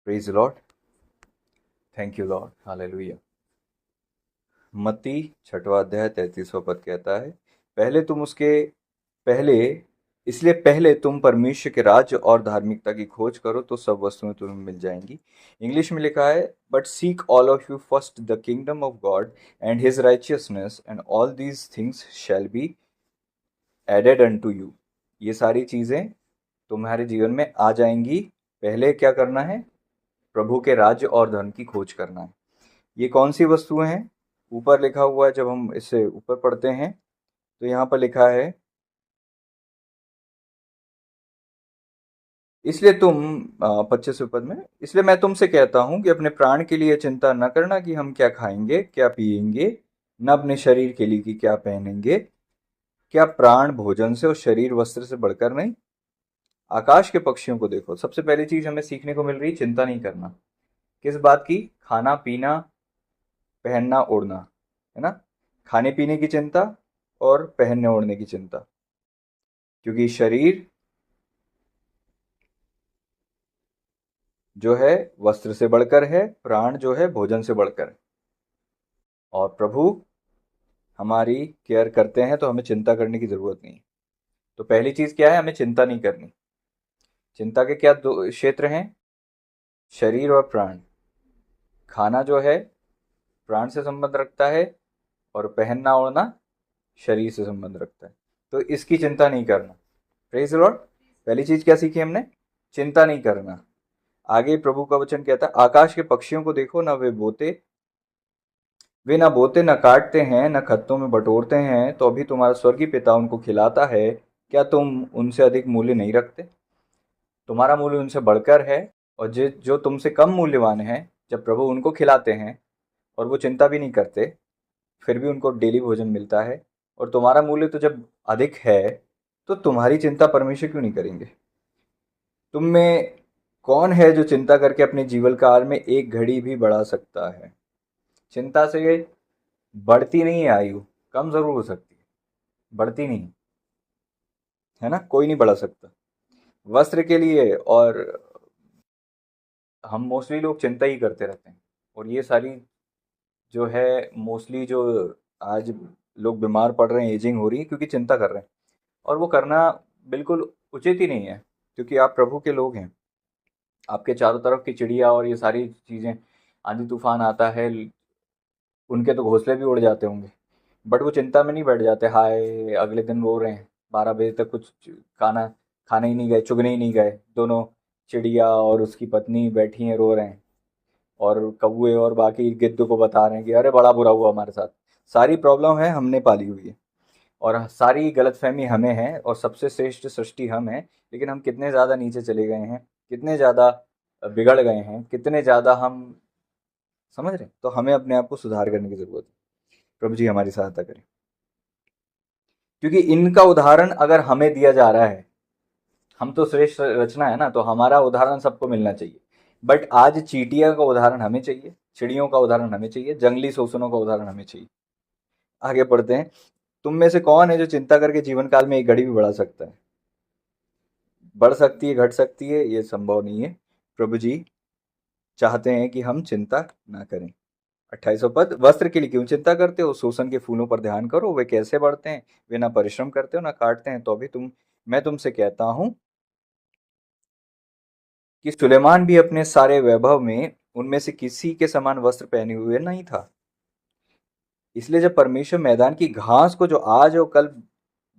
Praise Lord. Thank you Lord. Hallelujah. मत्ती 6वां अध्याय 33वां पद कहता है, पहले तुम उसके पहले इसलिए पहले तुम परमेश्वर के राज्य और धार्मिकता की खोज करो तो सब वस्तुएं तुम्हें मिल जाएंगी। इंग्लिश में लिखा है, but seek all of you first the kingdom of God and his righteousness and all these things shall be added unto you. ये सारी चीजें तुम्हारे जीवन में आ जाएंगी। पहले क्या करना है? प्रभु के राज्य और धर्म की खोज करना है। ये कौन सी वस्तुएं हैं? ऊपर लिखा हुआ है। जब हम इसे ऊपर पढ़ते हैं तो यहाँ पर लिखा है, इसलिए तुम 25वें पद में, इसलिए मैं तुमसे कहता हूं कि अपने प्राण के लिए चिंता न करना कि हम क्या खाएंगे क्या पिएंगे, न अपने शरीर के लिए कि क्या पहनेंगे। क्या प्राण भोजन से और शरीर वस्त्र से बढ़कर नहीं? आकाश के पक्षियों को देखो। सबसे पहली चीज हमें सीखने को मिल रही, चिंता नहीं करना। किस बात की? खाना पीना, पहनना ओढ़ना, है ना। खाने पीने की चिंता और पहनने ओढ़ने की चिंता, क्योंकि शरीर जो है वस्त्र से बढ़कर है, प्राण जो है भोजन से बढ़कर है। और प्रभु हमारी केयर करते हैं तो हमें चिंता करने की जरूरत नहीं है। तो पहली चीज क्या है? हमें चिंता नहीं करनी। चिंता के क्या दो क्षेत्र हैं? शरीर और प्राण। खाना जो है प्राण से संबंध रखता है और पहनना ओढ़ना शरीर से संबंध रखता है। तो इसकी चिंता नहीं करना। Praise Lord. पहली चीज क्या सीखी हमने? चिंता नहीं करना। आगे प्रभु का वचन कहता है, आकाश के पक्षियों को देखो, ना वे ना बोते न काटते हैं न खत्तों में बटोरते हैं, तो अभी तुम्हारा स्वर्गीय पिता उनको खिलाता है। क्या तुम उनसे अधिक मूल्य नहीं रखते? तुम्हारा मूल्य उनसे बढ़कर है। और जो तुमसे कम मूल्यवान है, जब प्रभु उनको खिलाते हैं और वो चिंता भी नहीं करते, फिर भी उनको डेली भोजन मिलता है, और तुम्हारा मूल्य तो जब अधिक है, तो तुम्हारी चिंता परमेश्वर क्यों नहीं करेंगे? तुम में कौन है जो चिंता करके अपने जीवन काल में एक घड़ी भी बढ़ा सकता है? चिंता से बढ़ती नहीं है आयु, कम जरूर हो सकती है, बढ़ती नहीं, है ना। कोई नहीं बढ़ा सकता वस्त्र के लिए। और हम मोस्टली लोग चिंता ही करते रहते हैं। और ये सारी जो है मोस्टली जो आज लोग बीमार पड़ रहे हैं, एजिंग हो रही है, क्योंकि चिंता कर रहे हैं। और वो करना बिल्कुल उचित ही नहीं है, क्योंकि आप प्रभु के लोग हैं। आपके चारों तरफ की चिड़िया और ये सारी चीज़ें, आंधी तूफान आता है, उनके तो घोंसले भी उड़ जाते होंगे, बट वो चिंता में नहीं बैठ जाते, हाय अगले दिन रो रहे हैं 12 बजे तक कुछ खाना खाने ही नहीं गए, चुगने ही नहीं गए। दोनों चिड़िया और उसकी पत्नी बैठी हैं, रो रहे हैं, और कौवे और बाकी गिद्ध को बता रहे हैं कि अरे बड़ा बुरा हुआ हमारे साथ। सारी प्रॉब्लम है हमने पाली हुई है, और सारी गलतफहमी हमें है, और सबसे श्रेष्ठ सृष्टि हम है। लेकिन हम कितने ज़्यादा नीचे चले गए हैं, कितने ज़्यादा बिगड़ गए हैं, कितने ज़्यादा हम, समझ रहे हैं? तो हमें अपने आप को सुधार करने की ज़रूरत है। प्रभु जी हमारी सहायता करें, क्योंकि इनका उदाहरण अगर हमें दिया जा रहा है, हम तो श्रेष्ठ रचना है ना, तो हमारा उदाहरण सबको मिलना चाहिए। बट आज चींटियों का उदाहरण हमें चाहिए, चिड़ियों का उदाहरण हमें चाहिए, जंगली शोषणों का उदाहरण हमें चाहिए। आगे बढ़ते हैं। तुम में से कौन है जो चिंता करके जीवन काल में एक घड़ी भी बढ़ा सकता है? बढ़ सकती है, घट सकती है, ये संभव नहीं है। प्रभु जी चाहते हैं कि हम चिंता ना करें। 28वां पद, वस्त्र के लिए क्यों चिंता करते हो? शोषण के फूलों पर ध्यान करो, वे कैसे बढ़ते हैं, वे ना परिश्रम करते हो ना काटते हैं। तो अभी मैं तुमसे कहता हूं कि सुलेमान भी अपने सारे वैभव में उनमें से किसी के समान वस्त्र पहने हुए नहीं था। इसलिए जब परमेश्वर मैदान की घास को, जो आज और कल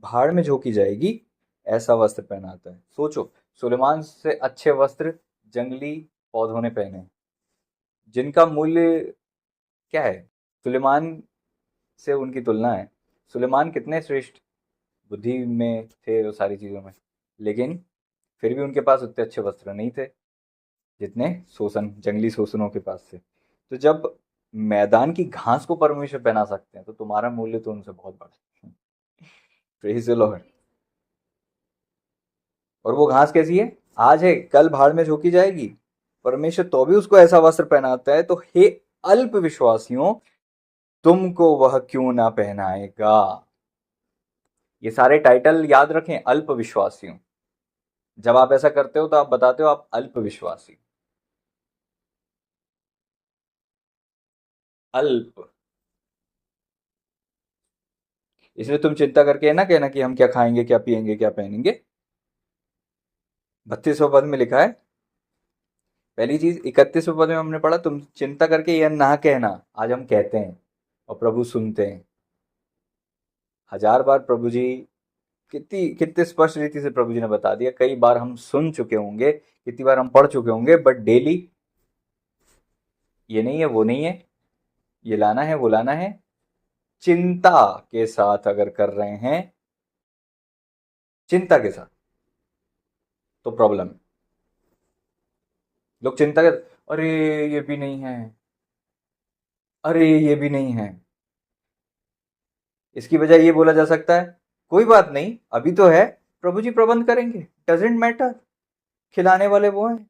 भाड़ में झोंकी जाएगी, ऐसा वस्त्र पहनाता है। सोचो, सुलेमान से अच्छे वस्त्र जंगली पौधों ने पहने, जिनका मूल्य क्या है? सुलेमान से उनकी तुलना है। सुलेमान कितने श्रेष्ठ बुद्धि में थे वो सारी चीज़ों में, लेकिन फिर भी उनके पास उतने अच्छे वस्त्र नहीं थे जितने जंगली शोषणों के पास थे। तो जब मैदान की घास को परमेश्वर पहना सकते हैं, तो तुम्हारा मूल्य तो उनसे बहुत बड़ा है। Praise the Lord. और वो घास कैसी है? आज है, कल भाड़ में झोंकी जाएगी। परमेश्वर तो भी उसको ऐसा वस्त्र पहनाता है। तो हे अल्प विश्वासियों, तुमको वह क्यों ना पहनाएगा? ये सारे टाइटल याद रखें, अल्प विश्वासियों। जब आप ऐसा करते हो तो आप बताते हो आप अल्प विश्वासी। अल्प। इसलिए तुम चिंता करके है ना कहना कि हम क्या खाएंगे, क्या पिएंगे, क्या पहनेंगे। 32वें पद में लिखा है, पहली चीज 31वें पद में हमने पढ़ा, तुम चिंता करके यह ना कहना। आज हम कहते हैं और प्रभु सुनते हैं। हजार बार प्रभु जी, कितनी कितने स्पष्ट रीति से प्रभु जी ने बता दिया, कई बार हम सुन चुके होंगे, कितनी बार हम पढ़ चुके होंगे, बट डेली ये नहीं है, वो नहीं है, ये लाना है, वो लाना है, चिंता के साथ अगर कर रहे हैं, चिंता के साथ, तो प्रॉब्लम है। लोग चिंता कर, अरे ये भी नहीं है, अरे ये भी नहीं है। इसकी बजाय ये बोला जा सकता है, कोई बात नहीं, अभी तो है, प्रभु जी प्रबंध करेंगे, डजेंट मैटर। खिलाने वाले वो हैं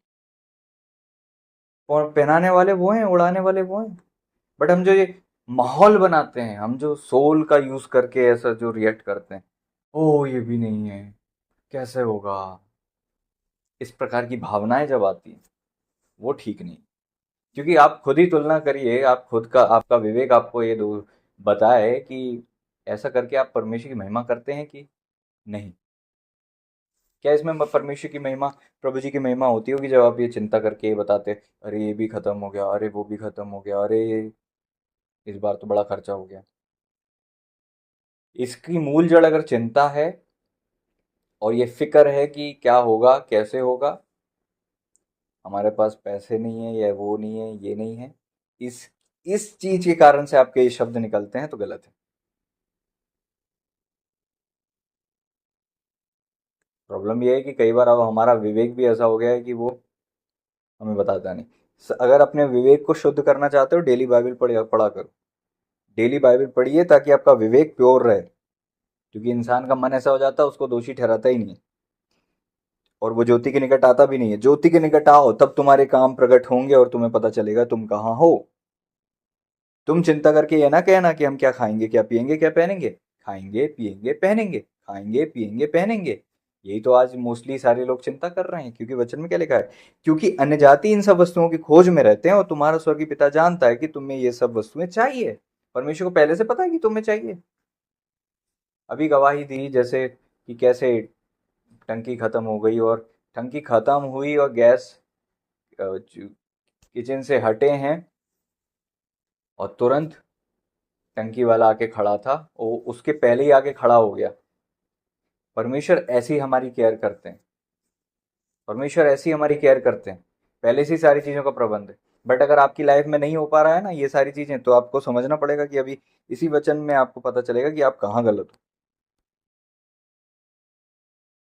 और पहनाने वाले वो हैं, उड़ाने वाले वो हैं। बट हम जो ये माहौल बनाते हैं, हम जो सोल का यूज करके ऐसा जो रिएक्ट करते हैं, ओ ये भी नहीं है, कैसे होगा, इस प्रकार की भावनाएं जब आती हैं, वो ठीक नहीं। क्योंकि आप खुद ही तुलना करिए, आप खुद का, आपका विवेक आपको ये दो बताए कि ऐसा करके आप परमेश्वर की महिमा करते हैं कि नहीं। क्या इसमें परमेश्वर की महिमा, प्रभु जी की महिमा होती होगी जब आप ये चिंता करके ये बताते, अरे ये भी खत्म हो गया, अरे वो भी खत्म हो गया, अरे इस बार तो बड़ा खर्चा हो गया। इसकी मूल जड़ अगर चिंता है और ये फिक्र है कि क्या होगा, कैसे होगा, हमारे पास पैसे नहीं है, या वो नहीं है, ये नहीं है, इस इस चीज के कारण से आपके ये शब्द निकलते हैं, तो गलत है। प्रॉब्लम ये है कि कई बार अब हमारा विवेक भी ऐसा हो गया है कि वो हमें बताता नहीं। अगर अपने विवेक को शुद्ध करना चाहते हो, डेली बाइबल पढ़ा करो। डेली बाइबल पढ़िए ताकि आपका विवेक प्योर रहे, क्योंकि इंसान का मन ऐसा हो जाता है, उसको दोषी ठहराता ही नहीं, और वो ज्योति के निकट आता भी नहीं है। ज्योति के निकट आओ, तब तुम्हारे काम प्रकट होंगे और तुम्हें पता चलेगा तुम कहाँ हो। तुम चिंता करके ये ना कहना कि हम क्या खाएंगे, क्या पिएंगे, क्या पहनेंगे। खाएंगे पिएंगे पहनेंगे, खाएंगे पिएंगे पहनेंगे। यही तो आज मोस्टली सारे लोग चिंता कर रहे हैं, क्योंकि वचन में क्या लिखा है, क्योंकि अन्य जाति इन सब वस्तुओं की खोज में रहते हैं और तुम्हारा स्वर्गीय पिता जानता है कि तुम्हें ये सब वस्तुएं चाहिए। परमेश्वर को पहले से पता है कि तुम्हें चाहिए। अभी गवाही दी जैसे कि कैसे टंकी खत्म हो गई, और टंकी खत्म हुई और गैस किचन से हटे हैं, और तुरंत टंकी वाला आके खड़ा था, वो उसके पहले ही आके खड़ा हो गया। परमेश्वर ऐसी हमारी केयर करते हैं, परमेश्वर ऐसी हमारी केयर करते हैं, पहले से ही सारी चीज़ों का प्रबंध है। बट अगर आपकी लाइफ में नहीं हो पा रहा है ना ये सारी चीज़ें, तो आपको समझना पड़ेगा कि अभी इसी वचन में आपको पता चलेगा कि आप कहाँ गलत हो।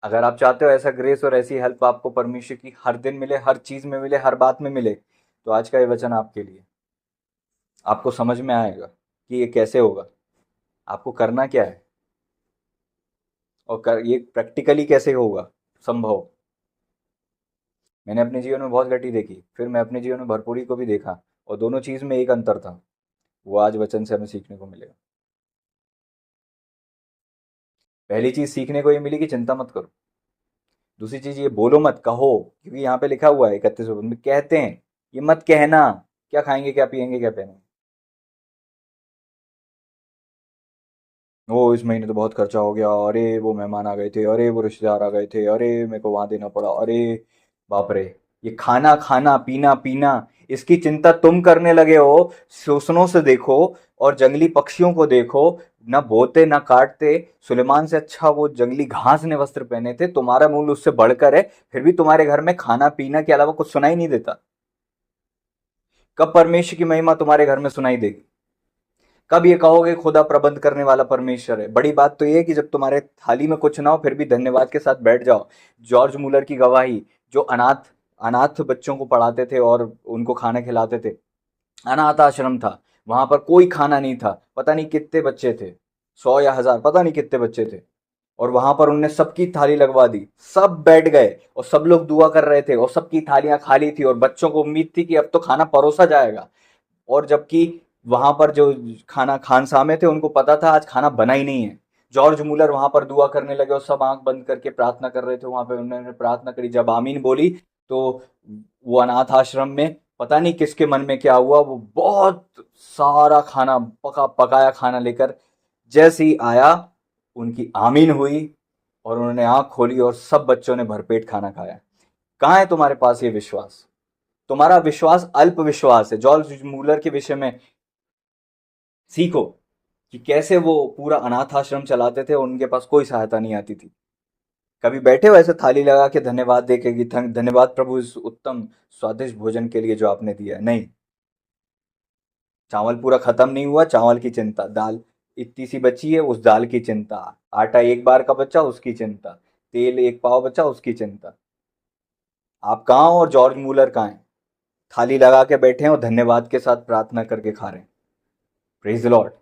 अगर आप चाहते हो ऐसा ग्रेस और ऐसी हेल्प आपको परमेश्वर की हर दिन मिले, हर चीज़ में मिले, हर बात में मिले, तो आज का ये वचन आपके लिए। आपको समझ में आएगा कि ये कैसे होगा, आपको करना क्या है, और ये प्रैक्टिकली कैसे होगा संभव। मैंने अपने जीवन में बहुत घटी देखी, फिर मैं अपने जीवन में भरपूरी को भी देखा, और दोनों चीज़ में एक अंतर था, वो आज वचन से हमें सीखने को मिलेगा। पहली चीज़ सीखने को ये मिली कि चिंता मत करो। दूसरी चीज़ ये बोलो मत, कहो, क्योंकि यहाँ पे लिखा हुआ है 31वें में कहते हैं, ये मत कहना क्या खाएंगे, क्या पिएंगे, क्या पहनेंगे। ओ इस महीने तो बहुत खर्चा हो गया, अरे वो मेहमान आ गए थे, अरे वो रिश्तेदार आ गए थे, अरे मेरे को वहां देना पड़ा, अरे बाप रे। ये खाना खाना, पीना पीना, इसकी चिंता तुम करने लगे हो। शोषणों से देखो, और जंगली पक्षियों को देखो, ना बोते ना काटते। सुलेमान से अच्छा वो जंगली घास ने वस्त्र पहने थे, तुम्हारा मूल उससे बढ़कर है, फिर भी तुम्हारे घर में खाना पीना के अलावा कुछ सुनाई नहीं देता। कब परमेश्वर की महिमा तुम्हारे घर में सुनाई देगी? कब ये कहोगे खुदा प्रबंध करने वाला परमेश्वर है? बड़ी बात तो ये है कि जब तुम्हारे थाली में कुछ ना हो, फिर भी धन्यवाद के साथ बैठ जाओ। जॉर्ज मुलर की गवाही, जो अनाथ अनाथ बच्चों को पढ़ाते थे और उनको खाना खिलाते थे, अनाथ आश्रम था, वहां पर कोई खाना नहीं था, पता नहीं कितने बच्चे थे, 100 या 1000, पता नहीं कितने बच्चे थे, और वहां पर उनने सबकी थाली लगवा दी, सब बैठ गए और सब लोग दुआ कर रहे थे, और सबकी थालियां खाली थी, और बच्चों को उम्मीद थी कि अब तो खाना परोसा जाएगा। और जबकि वहां पर जो खाना खानसामे थे, उनको पता था आज खाना बना ही नहीं है। जॉर्ज मुलर वहां पर दुआ करने लगे और सब आंख बंद करके प्रार्थना कर रहे थे। वहां पे उन्होंने प्रार्थना करी, जब आमीन बोली, तो वो अनाथ आश्रम में पता नहीं किसके मन में क्या हुआ, वो बहुत सारा खाना पकाया खाना लेकर जैसे ही आया, उनकी आमीन हुई और उन्होंने आंख खोली और सब बच्चों ने भरपेट खाना खाया। कहाँ है तुम्हारे पास ये विश्वास? तुम्हारा विश्वास अल्प विश्वास है। जॉर्ज मूलर के विषय में सीखो कि कैसे वो पूरा अनाथ आश्रम चलाते थे और उनके पास कोई सहायता नहीं आती थी। कभी बैठे हो ऐसे थाली लगा के धन्यवाद दे के कि धन्यवाद प्रभु इस उत्तम स्वादिष्ट भोजन के लिए जो आपने दिया है? नहीं। चावल पूरा खत्म नहीं हुआ, चावल की चिंता, दाल इतनी सी बची है, उस दाल की चिंता, आटा एक बार का बचा उसकी चिंता, तेल एक पाव बचा उसकी चिंता। आप कहाँ हो और जॉर्ज मूलर कहाँ हैं? थाली लगा के बैठे हैं और धन्यवाद के साथ प्रार्थना करके खा रहे हैं। Praise the Lord.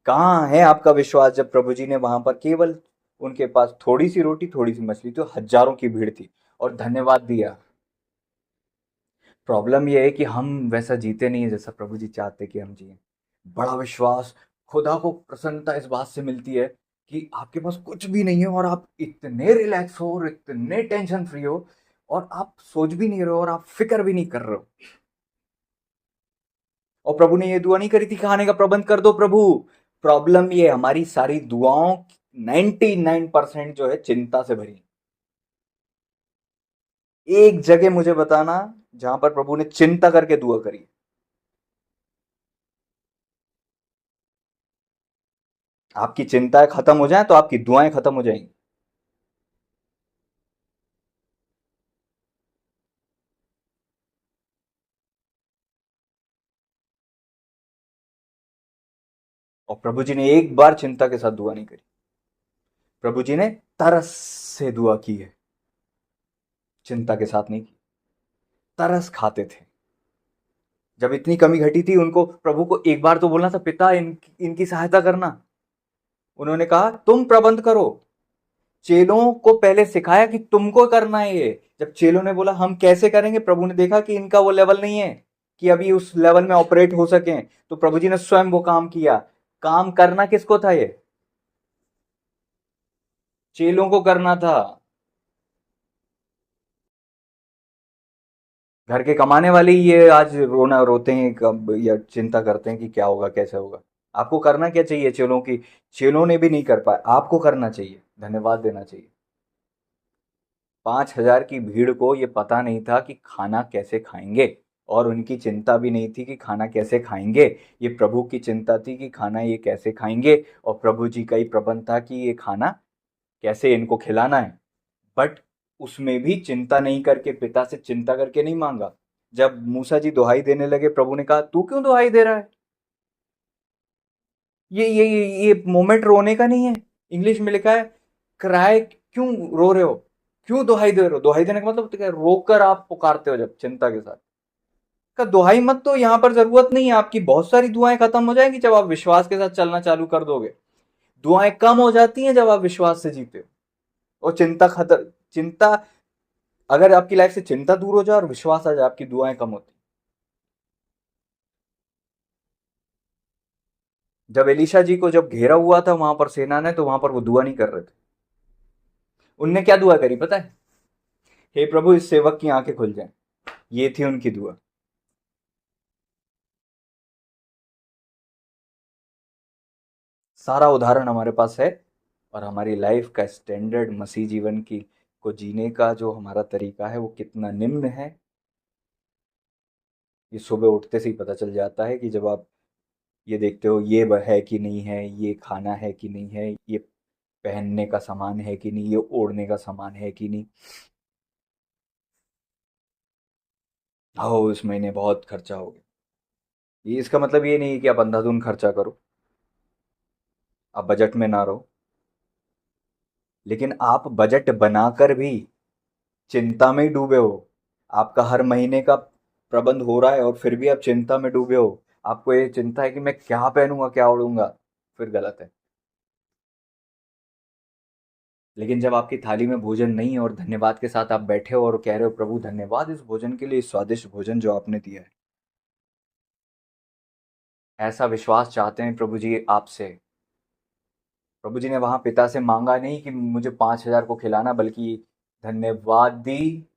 कहाँ है आपका विश्वास जब प्रभु जी ने वहां पर केवल उनके पास थोड़ी सी रोटी थोड़ी सी मछली, तो हजारों की भीड़ थी, और धन्यवाद दिया। प्रॉब्लम यह है कि हम वैसा जीते नहीं है जैसा प्रभु जी चाहते कि हम जिए। बड़ा विश्वास, खुदा को प्रसन्नता इस बात से मिलती है कि आपके पास कुछ भी नहीं है और आप इतने रिलैक्स हो और इतने टेंशन फ्री हो, और आप सोच भी नहीं रहे हो और आप फिक्र भी नहीं कर रहे हो। और प्रभु ने ये दुआ नहीं करी थी खाने का प्रबंध कर दो प्रभु। प्रॉब्लम ये हमारी सारी दुआओं 99% जो है चिंता से भरी। एक जगह मुझे बताना जहां पर प्रभु ने चिंता करके दुआ करी। आपकी चिंताएं खत्म हो जाएं तो आपकी दुआएं खत्म हो जाएंगी। और प्रभु जी ने एक बार चिंता के साथ दुआ नहीं करी। प्रभु जी ने तरस से दुआ की है, चिंता के साथ नहीं की। तरस खाते थे। जब इतनी कमी घटी थी, उनको प्रभु को एक बार तो बोलना था, पिता इनकी सहायता करना। उन्होंने कहा तुम प्रबंध करो। चेलों को पहले सिखाया कि तुमको करना है ये। जब चेलों ने बोला हम कैसे करेंगे, प्रभु ने देखा कि इनका वो लेवल नहीं है कि अभी उस लेवल में ऑपरेट हो सके, तो प्रभु जी ने स्वयं वो काम किया। काम करना किसको था? ये चेलों को करना था। घर के कमाने वाले ही ये आज रोना रोते हैं कब, या चिंता करते हैं कि क्या होगा कैसे होगा। आपको करना क्या चाहिए? चेलों की, चेलों ने भी नहीं कर पाया, आपको करना चाहिए, धन्यवाद देना चाहिए। 5,000 की भीड़ को ये पता नहीं था कि खाना कैसे खाएंगे, और उनकी चिंता भी नहीं थी कि खाना कैसे खाएंगे। ये प्रभु की चिंता थी कि खाना ये कैसे खाएंगे, और प्रभु जी का ही प्रबंध था कि ये खाना कैसे इनको खिलाना है। बट उसमें भी चिंता नहीं करके, पिता से चिंता करके नहीं मांगा। जब मूसा जी दुहाई देने लगे, प्रभु ने कहा तू क्यों दुहाई दे रहा है? ये मोमेंट रोने का नहीं है। इंग्लिश में लिखा है क्राई, क्यों रो रहे हो, क्यों दुहाई दे रहे हो? दुहाई देने का मतलब क्या है? रोकर आप पुकारते हो जब चिंता के साथ। का दुहाई मत, तो यहां पर जरूरत नहीं है। आपकी बहुत सारी दुआएं खत्म हो जाएंगी जब आप विश्वास के साथ चलना चालू कर दोगे। दुआएं कम हो जाती हैं जब आप विश्वास से जीते हो। और चिंता, अगर आपकी लाइफ से चिंता दूर हो जाए और विश्वास आ जाए, आपकी दुआएं कम होती। जब एलिशा जी को जब घेरा हुआ था वहां पर सेना ने, तो वहां पर वो दुआ नहीं कर रहे थे। उनने क्या दुआ करी पता है? हे प्रभु इस सेवक की आंखें खुल जाएं। ये थी उनकी दुआ। सारा उदाहरण हमारे पास है, और हमारी लाइफ का स्टैंडर्ड मसीह जीवन की को जीने का जो हमारा तरीका है वो कितना निम्न है, ये सुबह उठते से ही पता चल जाता है। कि जब आप ये देखते हो ये है कि नहीं है, ये खाना है कि नहीं है, ये पहनने का सामान है कि नहीं, ये ओढ़ने का सामान है कि नहीं। हो इस महीने बहुत खर्चा हो गया, ये इसका मतलब ये नहीं है कि आप अंधाधुंध खर्चा करो, आप बजट में ना रहो। लेकिन आप बजट बनाकर भी चिंता में ही डूबे हो। आपका हर महीने का प्रबंध हो रहा है और फिर भी आप चिंता में डूबे हो। आपको ये चिंता है कि मैं क्या पहनूंगा क्या ओढ़ूंगा, फिर गलत है। लेकिन जब आपकी थाली में भोजन नहीं है और धन्यवाद के साथ आप बैठे हो और कह रहे हो प्रभु धन्यवाद इस भोजन के लिए, इस स्वादिष्ट भोजन जो आपने दिया है। ऐसा विश्वास चाहते हैं प्रभु जी आपसे। प्रभु जी ने वहां पिता से मांगा नहीं कि मुझे 5,000 को खिलाना, बल्कि धन्यवाद दी,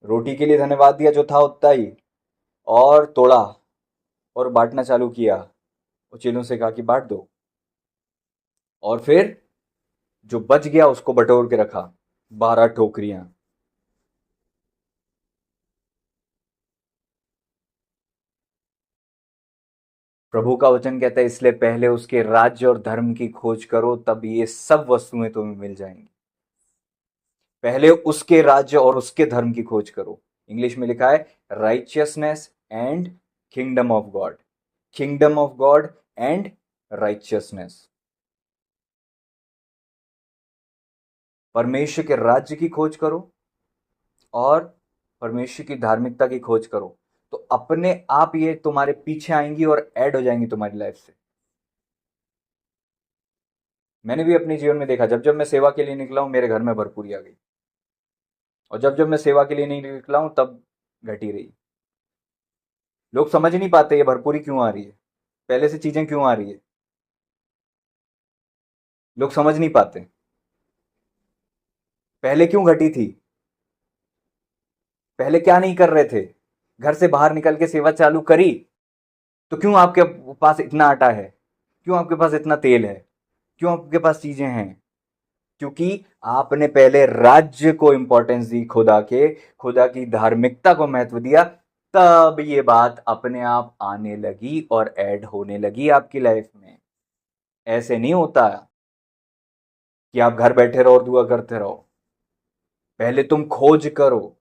रोटी के लिए धन्यवाद दिया जो था उतना ही, और तोड़ा और बांटना चालू किया, और चेलों से कहा कि बांट दो, और फिर जो बच गया उसको बटोर के रखा, 12 टोकरियां। प्रभु का वचन कहता है, इसलिए पहले उसके राज्य और धर्म की खोज करो, तब ये सब वस्तुएं तुम्हें मिल जाएंगी। पहले उसके राज्य और उसके धर्म की खोज करो। इंग्लिश में लिखा है righteousness and kingdom of God. Kingdom of God and righteousness. परमेश्वर के राज्य की खोज करो और परमेश्वर की धार्मिकता की खोज करो, तो अपने आप ये तुम्हारे पीछे आएंगी और ऐड हो जाएंगी तुम्हारी लाइफ से। मैंने भी अपने जीवन में देखा, जब जब मैं सेवा के लिए निकला हूं मेरे घर में भरपूरी आ गई, और जब जब मैं सेवा के लिए नहीं निकला हूं तब घटी रही। लोग समझ नहीं पाते ये भरपूरी क्यों आ रही है, पहले से चीजें क्यों आ रही है, लोग समझ नहीं पाते पहले क्यों घटी थी, पहले क्या नहीं कर रहे थे। घर से बाहर निकल के सेवा चालू करी तो क्यों आपके पास इतना आटा है, क्यों आपके पास इतना तेल है, क्यों आपके पास चीजें हैं? क्योंकि आपने पहले राज्य को इंपॉर्टेंस दी, खुदा की धार्मिकता को महत्व दिया, तब ये बात अपने आप आने लगी और ऐड होने लगी आपकी लाइफ में। ऐसे नहीं होता कि आप घर बैठे रहो और दुआ करते रहो, पहले तुम खोज करो।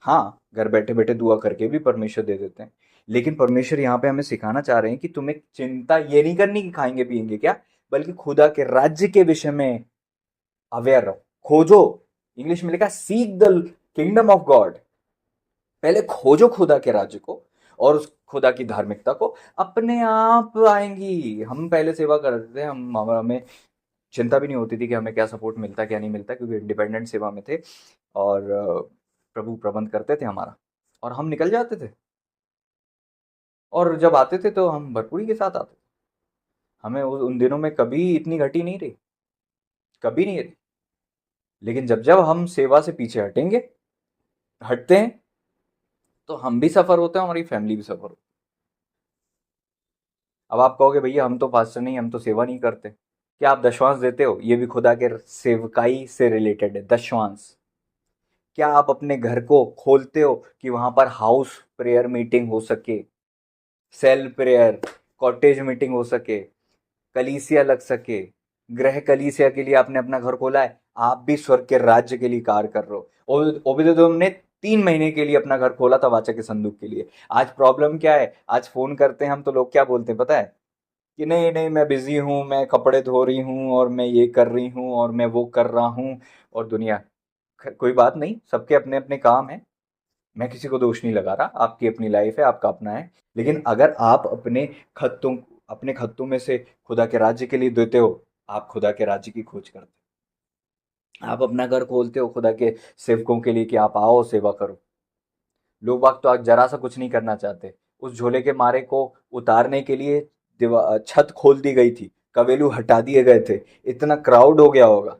हाँ, घर बैठे बैठे दुआ करके भी परमेश्वर दे देते हैं, लेकिन परमेश्वर यहाँ पे हमें सिखाना चाह रहे हैं कि तुम्हें चिंता ये नहीं करनी कि खाएंगे पिएंगे क्या, बल्कि खुदा के राज्य के विषय में अवेयर रहो, खोजो। इंग्लिश में लिखा seek the kingdom of God. पहले खोजो खुदा के राज्य को और उस खुदा की धार्मिकता को, अपने आप आएंगी। हम पहले सेवा करते थे, हमें चिंता भी नहीं होती थी कि हमें क्या सपोर्ट मिलता क्या नहीं मिलता, क्योंकि इंडिपेंडेंट सेवा में थे और प्रभु प्रबंध करते थे हमारा, और हम निकल जाते थे, और जब आते थे तो हम भरपूरी के साथ आते थे। हमें उन दिनों में कभी इतनी घटी नहीं रही, कभी नहीं रही। लेकिन जब जब हम सेवा से पीछे हटते हैं, तो हम भी सफर होते हैं, हमारी फैमिली भी सफर होती है। अब आप कहोगे भैया हम तो पास्टर नहीं, हम तो सेवा नहीं करते, क्या आप दशवांश देते हो? ये भी खुदा के सेवकाई से रिलेटेड है, दशवांश। क्या आप अपने घर को खोलते हो कि वहां पर हाउस प्रेयर मीटिंग हो सके, सेल प्रेयर, कॉटेज मीटिंग हो सके, कलीसिया लग सके? गृह कलीसिया के लिए आपने अपना घर खोला है, आप भी स्वर्ग के राज्य के लिए कार्य कर रहे हो। ओबेदेदोम ने 3 महीने के लिए अपना घर खोला था वाचा के संदूक के लिए। आज प्रॉब्लम क्या है, आज फोन करते हैं हम तो लोग क्या बोलते हैं पता है, कि नहीं नहीं मैं बिजी हूँ, मैं कपड़े धो रही हूँ, और मैं ये कर रही हूँ, और मैं वो कर रहा हूँ, और दुनिया। कोई बात नहीं, सबके अपने अपने काम है, मैं किसी को दोष नहीं लगा रहा, आपकी अपनी लाइफ है, आपका अपना है। लेकिन अगर आप अपने खत्तों में से खुदा के राज्य के लिए देते हो, आप खुदा के राज्य की खोज करते हो, आप अपना घर खोलते हो खुदा के सेवकों के लिए कि आप आओ सेवा करो। लोग बाग तो आज जरा सा कुछ नहीं करना चाहते। उस झोले के मारे को उतारने के लिए छत खोल दी गई थी, कवेलू हटा दिए गए थे, इतना क्राउड हो गया होगा,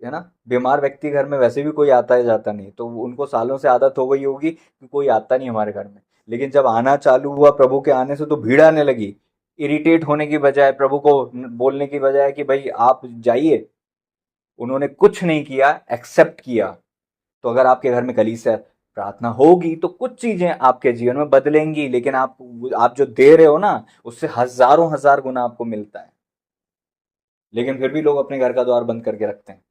है ना। बीमार व्यक्ति घर में वैसे भी कोई आता है जाता नहीं, तो उनको सालों से आदत हो गई होगी कि कोई आता नहीं हमारे घर में। लेकिन जब आना चालू हुआ प्रभु के आने से, तो भीड़ आने लगी। इरिटेट होने की बजाय, प्रभु को बोलने की बजाय कि भाई आप जाइए, उन्होंने कुछ नहीं किया, एक्सेप्ट किया। तो अगर आपके घर में कलीसिया प्रार्थना होगी तो कुछ चीजें आपके जीवन में बदलेंगी, लेकिन आप जो दे रहे हो ना, उससे हजारों हजार गुना आपको मिलता है। लेकिन फिर भी लोग अपने घर का द्वार बंद करके रखते हैं,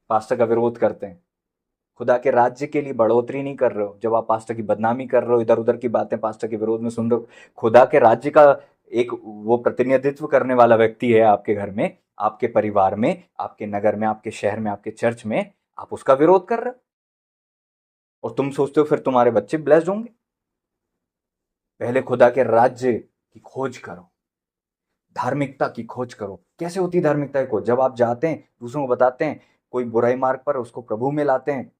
पास्टर का विरोध करते हैं, खुदा के राज्य के लिए बढ़ोतरी नहीं कर रहे हो। जब आप पास्टर की बदनामी कर रहे हो, इधर उधर की बातें पास्टर के विरोध में सुन रहे हो, खुदा के राज्य का एक वो प्रतिनिधित्व करने वाला व्यक्ति है आपके घर में, आपके परिवार में, आपके नगर में, आपके शहर में, आपके चर्च में, आप उसका विरोध कर रहे हो, और तुम सोचते हो फिर तुम्हारे बच्चे ब्लेस्ड होंगे। पहले खुदा के राज्य की खोज करो, धार्मिकता की खोज करो। कैसे होती है धार्मिकता की खोज? जब आप जाते हैं, दूसरों को बताते हैं, कोई बुराई मार्ग पर उसको प्रभु में लाते हैं,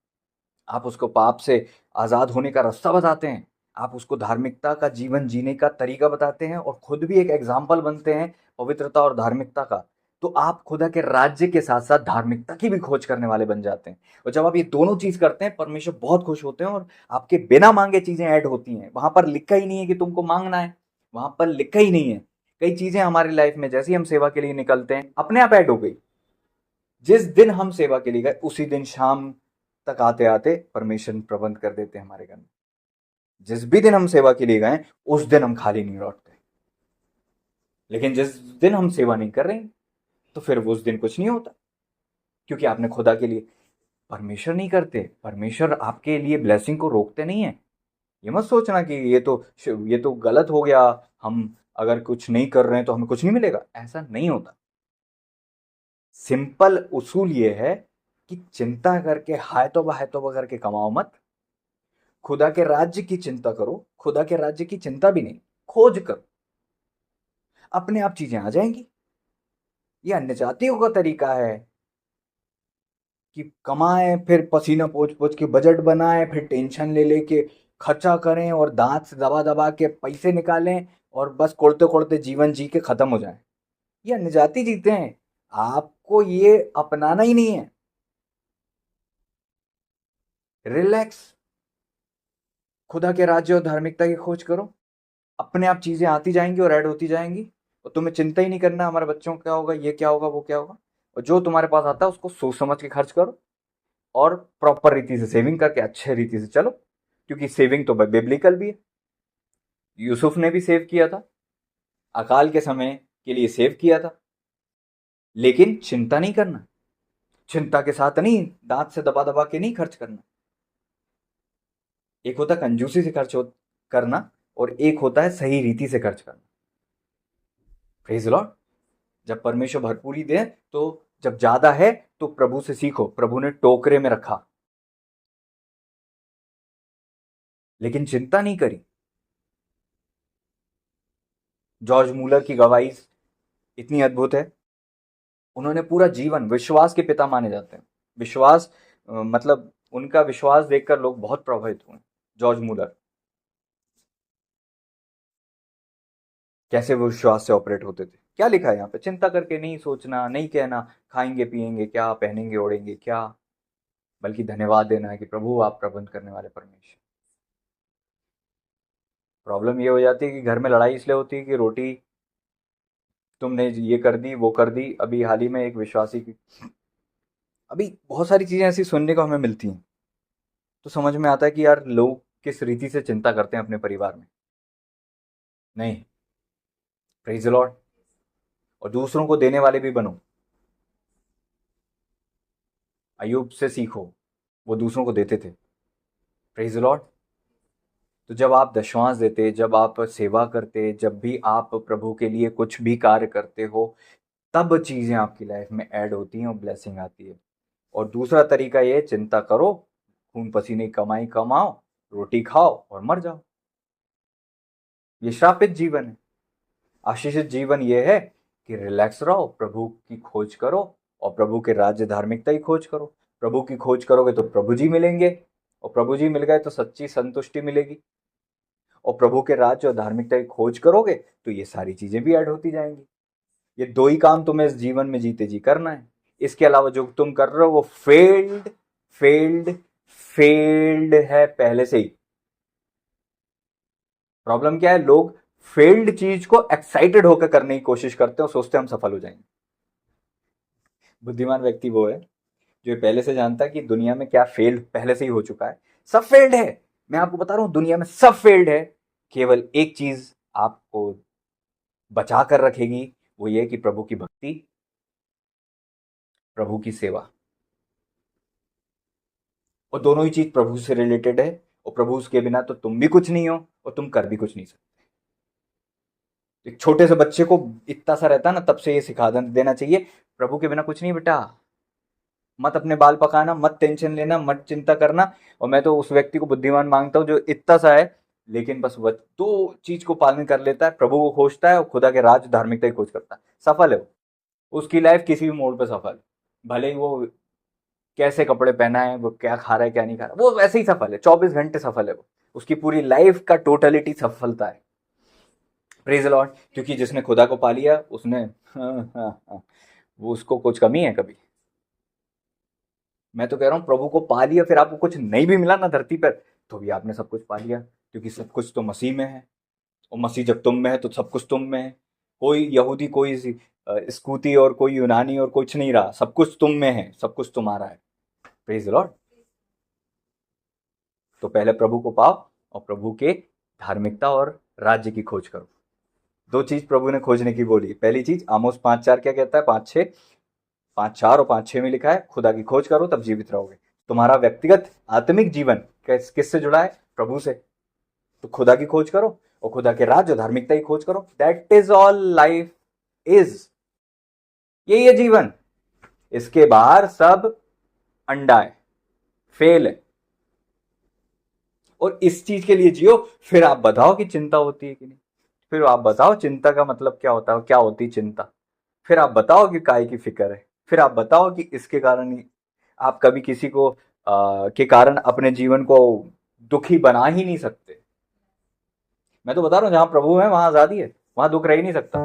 आप उसको पाप से आज़ाद होने का रास्ता बताते हैं, आप उसको धार्मिकता का जीवन जीने का तरीका बताते हैं, और खुद भी एक एग्जाम्पल बनते हैं पवित्रता और धार्मिकता का। तो आप खुदा के राज्य के साथ साथ धार्मिकता की भी खोज करने वाले बन जाते हैं। और जब आप ये दोनों चीज करते हैं, परमेश्वर बहुत खुश होते हैं, और आपके बिना मांगे चीजें ऐड होती हैं। वहां पर लिखा ही नहीं है कि तुमको मांगना है, वहां पर लिखा ही नहीं है। कई चीजें हमारी लाइफ में जैसे ही हम सेवा के लिए निकलते हैं अपने आप ऐड हो गई। जिस दिन हम सेवा के लिए गए उसी दिन शाम तक आते आते परमेश्वर प्रबंध कर देते हैं हमारे घर में। जिस भी दिन हम सेवा के लिए गए उस दिन हम खाली नहीं लौटते। लेकिन जिस दिन हम सेवा नहीं कर रहे तो फिर उस दिन कुछ नहीं होता, क्योंकि आपने खुदा के लिए। परमेश्वर नहीं करते, परमेश्वर आपके लिए ब्लेसिंग को रोकते नहीं है। ये मत सोचना कि ये तो गलत हो गया, हम अगर कुछ नहीं कर रहे हैं तो हमें कुछ नहीं मिलेगा। ऐसा नहीं होता। सिंपल उसूल ये है कि चिंता करके हाय तौबा करके कमाओ मत। खुदा के राज्य की चिंता करो। खुदा के राज्य की चिंता भी नहीं, खोज करो, अपने आप चीजें आ जाएंगी। ये अन्य जातियों का तरीका है कि कमाएं, फिर पसीना पोंछ पोंछ के बजट बनाएं, फिर टेंशन ले लेके खर्चा करें और दांत से दबा दबा के पैसे निकालें और बस कोड़ते कोड़ते जीवन जी के खत्म हो जाए। ये अन्य जाति जीते हैं, आपको ये अपनाना ही नहीं है। रिलैक्स, खुदा के राज्य और धार्मिकता की खोज करो, अपने आप चीजें आती जाएंगी और ऐड होती जाएंगी। और तुम्हें चिंता ही नहीं करना हमारे बच्चों का क्या होगा, ये क्या होगा, वो क्या होगा। और जो तुम्हारे पास आता है उसको सोच समझ के खर्च करो और प्रॉपर रीति से सेविंग करके अच्छे रीति से चलो, क्योंकि सेविंग तो बिब्लिकल भी है। यूसुफ ने भी सेव किया था, अकाल के समय के लिए सेव किया था, लेकिन चिंता नहीं करना। चिंता के साथ नहीं, दांत से दबा दबा के नहीं खर्च करना। एक होता है कंजूसी से करना और एक होता है सही रीति से खर्च करना। Praise Lord. जब परमेश्वर भरपूरी दे तो जब ज्यादा है तो प्रभु से सीखो। प्रभु ने टोकरे में रखा लेकिन चिंता नहीं करी। जॉर्ज मूलर की गवाही इतनी अद्भुत है। उन्होंने पूरा जीवन, विश्वास के पिता माने जाते हैं। विश्वास मतलब उनका विश्वास देखकर लोग बहुत प्रभावित हुए। जॉर्ज मूलर कैसे वो विश्वास से ऑपरेट होते थे। क्या लिखा है यहाँ पे, चिंता करके नहीं सोचना, नहीं कहना खाएंगे पिएंगे क्या, पहनेंगे ओढ़ेंगे क्या, बल्कि धन्यवाद देना है कि प्रभु आप प्रबंध करने वाले परमेश्वर। प्रॉब्लम ये हो जाती है कि घर में लड़ाई इसलिए होती है कि रोटी तुमने ये कर दी वो कर दी। अभी हाल ही में एक विश्वासी की, अभी बहुत सारी चीजें ऐसी सुनने को हमें मिलती हैं, तो समझ में आता है कि यार लोग किस रीति से चिंता करते हैं अपने परिवार में। नहीं, प्रेज द लॉर्ड। और दूसरों को देने वाले भी बनो। अय्यूब से सीखो, वो दूसरों को देते थे। Praise the Lord. तो जब आप दशवांश देते, जब आप सेवा करते, जब भी आप प्रभु के लिए कुछ भी कार्य करते हो, तब चीजें आपकी लाइफ में ऐड होती हैं और ब्लेसिंग आती है। और दूसरा तरीका ये, चिंता करो, खून पसीने की कमाई कमाओ, रोटी खाओ और मर जाओ। ये श्रापित जीवन है। आशीषित जीवन ये है कि रिलैक्स रहो, प्रभु की खोज करो और प्रभु के राज्य धार्मिकता की खोज करो। प्रभु की खोज करोगे तो प्रभु जी मिलेंगे, और प्रभु जी मिल गए तो सच्ची संतुष्टि मिलेगी। और प्रभु के राज्य और धार्मिकता की खोज करोगे तो ये सारी चीजें भी ऐड होती जाएंगी। ये दो ही काम तुम्हें इस जीवन में जीते जी करना है। इसके अलावा जो तुम कर रहे हो वो फेल्ड फेल्ड फेल्ड है पहले से ही। प्रॉब्लम क्या है, लोग फेल्ड चीज को एक्साइटेड होकर करने की कोशिश करते हैं और सोचते हैं हम सफल हो जाएंगे। बुद्धिमान व्यक्ति वो है जो पहले से जानता है कि दुनिया में क्या फेल्ड पहले से ही हो चुका है। सब फेल्ड है, मैं आपको बता रहा हूं, दुनिया में सब फेल्ड है। केवल एक चीज आपको बचा कर रखेगी, वो ये कि प्रभु की भक्ति, प्रभु की सेवा। और दोनों ही चीज प्रभु से रिलेटेड है, और प्रभु के बिना तो तुम भी कुछ नहीं हो और तुम कर भी कुछ नहीं सकते। एक छोटे से बच्चे को इतना सा रहता ना, तब से ये सिखा देना चाहिए, प्रभु के बिना कुछ नहीं बेटा। मत अपने बाल पकाना, मत टेंशन लेना, मत चिंता करना। और मैं तो उस व्यक्ति को बुद्धिमान मांगता हूं जो इतना सा है लेकिन बस वह दो चीज को पालन कर लेता है, प्रभु को खोजता है और खुदा के राज धार्मिकता की खोज करता है। सफल है वो। उसकी लाइफ किसी भी मोड़ पे सफल है। भले ही वो कैसे कपड़े पहना है, वो क्या खा रहा है क्या नहीं खा रहा, वो वैसे ही सफल है। 24 घंटे सफल है वो। उसकी पूरी लाइफ का टोटलिटी सफलता है। Praise Lord. क्योंकि जिसने खुदा को पा लिया उसने वो उसको कुछ कमी है कभी। मैं तो कह रहा हूं प्रभु को पा लिया, फिर आपको कुछ नहीं भी मिला ना धरती पर, तो भी आपने सब कुछ पा लिया, क्योंकि सब कुछ तो मसीह में है। और मसीह जब तुम में है तो सब कुछ तुम में है। कोई यहूदी, कोई स्कूती और कोई यूनानी और कुछ नहीं रहा, सब कुछ तुम में है, सब कुछ तुम्हारा है। Praise the Lord. तो पहले प्रभु को पाओ और प्रभु के धार्मिकता और राज्य की खोज करो। दो चीज प्रभु ने खोजने की बोली। पहली चीज आमोस 5:4 क्या कहता है, 5:6, 5:4 और 5:6 में लिखा है, खुदा की खोज करो तब जीवित रहोगे। तुम्हारा व्यक्तिगत आत्मिक जीवन किससे जुड़ा है? प्रभु से। तो खुदा की खोज करो और खुदा के राज्य और धार्मिकता की खोज करो। That is all life is. यही है जीवन। इसके बाहर सब अंडा है, फेल है। और इस चीज के लिए जियो। फिर आप बताओ कि चिंता होती है कि नहीं। फिर आप बताओ चिंता का मतलब क्या होता है, क्या होती चिंता। फिर आप बताओ कि काय की फिक्र है। फिर आप बताओ कि इसके कारण ही आप कभी किसी को के कारण अपने जीवन को दुखी बना ही नहीं सकते। मैं तो बता रहा हूं, जहां प्रभु है वहां आजादी है, वहां दुख रह ही नहीं सकता।